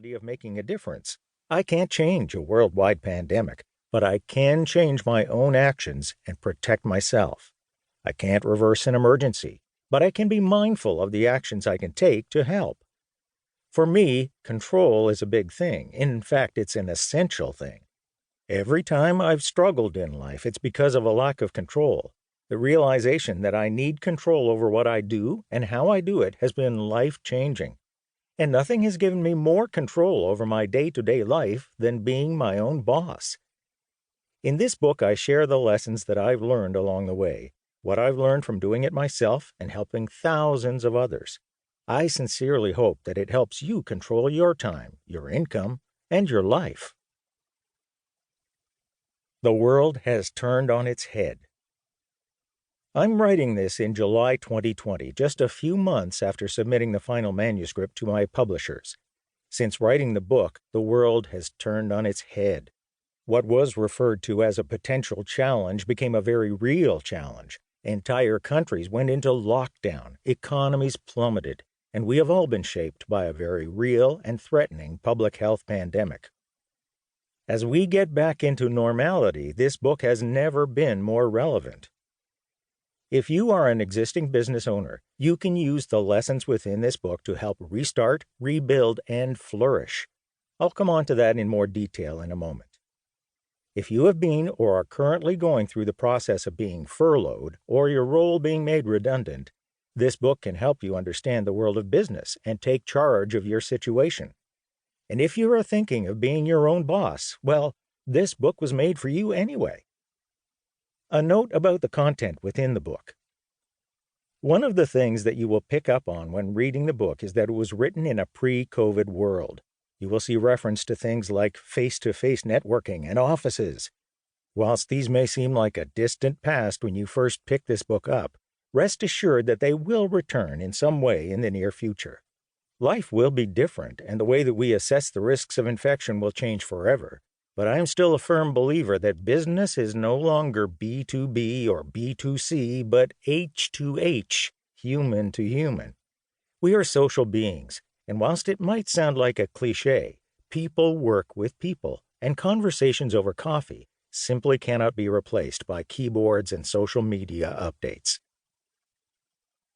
reality of making a difference. I can't change a worldwide pandemic, but I can change my own actions and protect myself. I can't reverse an emergency, but I can be mindful of the actions I can take to help. For me, control is a big thing. In fact, it's an essential thing. Every time I've struggled in life, it's because of a lack of control. The realization that I need control over what I do and how I do it has been life-changing. And nothing has given me more control over my day-to-day life than being my own boss. In this book, I share the lessons that I've learned along the way, what I've learned from doing it myself and helping thousands of others. I sincerely hope that it helps you control your time, your income, and your life. The world has turned on its head. I'm writing this in July 2020, just a few months after submitting the final manuscript to my publishers. Since writing the book, the world has turned on its head. What was referred to as a potential challenge became a very real challenge. Entire countries went into lockdown, economies plummeted, and we have all been shaped by a very real and threatening public health pandemic. As we get back into normality, this book has never been more relevant. If you are an existing business owner, you can use the lessons within this book to help restart, rebuild, and flourish. I'll come on to that in more detail in a moment. If you have been or are currently going through the process of being furloughed or your role being made redundant, this book can help you understand the world of business and take charge of your situation. And if you are thinking of being your own boss, well, this book was made for you anyway. A note about the content within the book. One of the things that you will pick up on when reading the book is that it was written in a pre-COVID world. You will see reference to things like face-to-face networking and offices. Whilst these may seem like a distant past when you first pick this book up, rest assured that they will return in some way in the near future. Life will be different, and the way that we assess the risks of infection will change forever. But I am still a firm believer that business is no longer B2B or B2C, but H2H, human to human. We are social beings, and whilst it might sound like a cliché, people work with people, and conversations over coffee simply cannot be replaced by keyboards and social media updates.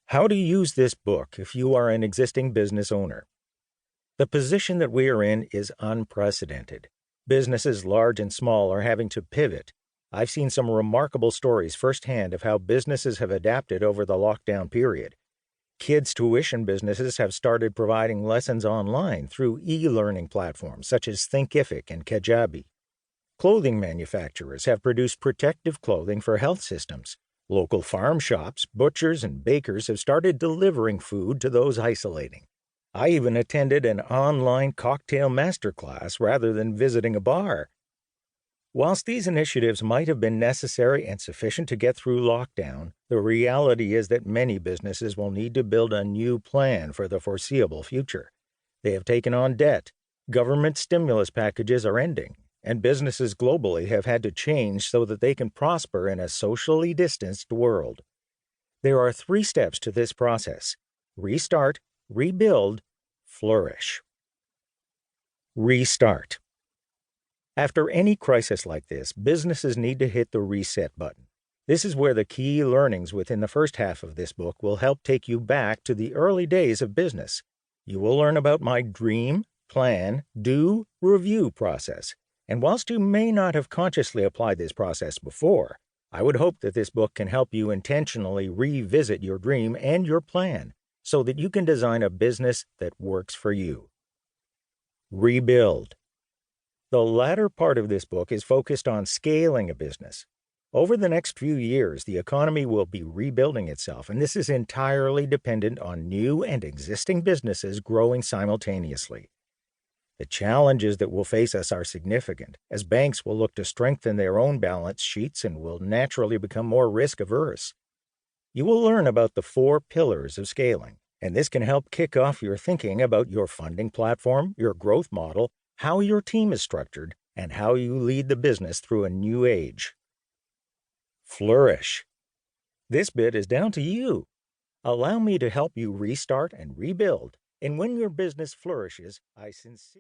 How to use this book if you are an existing business owner. The position that we are in is unprecedented. Businesses large and small are having to pivot. I've seen some remarkable stories firsthand of how businesses have adapted over the lockdown period. Kids' tuition businesses have started providing lessons online through e-learning platforms such as Thinkific and Kajabi. Clothing manufacturers have produced protective clothing for health systems. Local farm shops, butchers, and bakers have started delivering food to those isolating. I even attended an online cocktail masterclass rather than visiting a bar. Whilst these initiatives might have been necessary and sufficient to get through lockdown, the reality is that many businesses will need to build a new plan for the foreseeable future. They have taken on debt, government stimulus packages are ending, and businesses globally have had to change so that they can prosper in a socially distanced world. There are 3 steps to this process: restart, rebuild, flourish. Restart. After any crisis like this, businesses need to hit the reset button. This is where the key learnings within the first half of this book will help take you back to the early days of business. You will learn about my dream, plan, do, review process. And whilst you may not have consciously applied this process before, I would hope that this book can help you intentionally revisit your dream and your plan so that you can design a business that works for you. Rebuild. The latter part of this book is focused on scaling a business. Over the next few years, the economy will be rebuilding itself, and this is entirely dependent on new and existing businesses growing simultaneously. The challenges that will face us are significant, as banks will look to strengthen their own balance sheets and will naturally become more risk-averse. You will learn about the 4 pillars of scaling, and this can help kick off your thinking about your funding platform, your growth model, how your team is structured, and how you lead the business through a new age. Flourish. This bit is down to you. Allow me to help you restart and rebuild. And when your business flourishes, I sincerely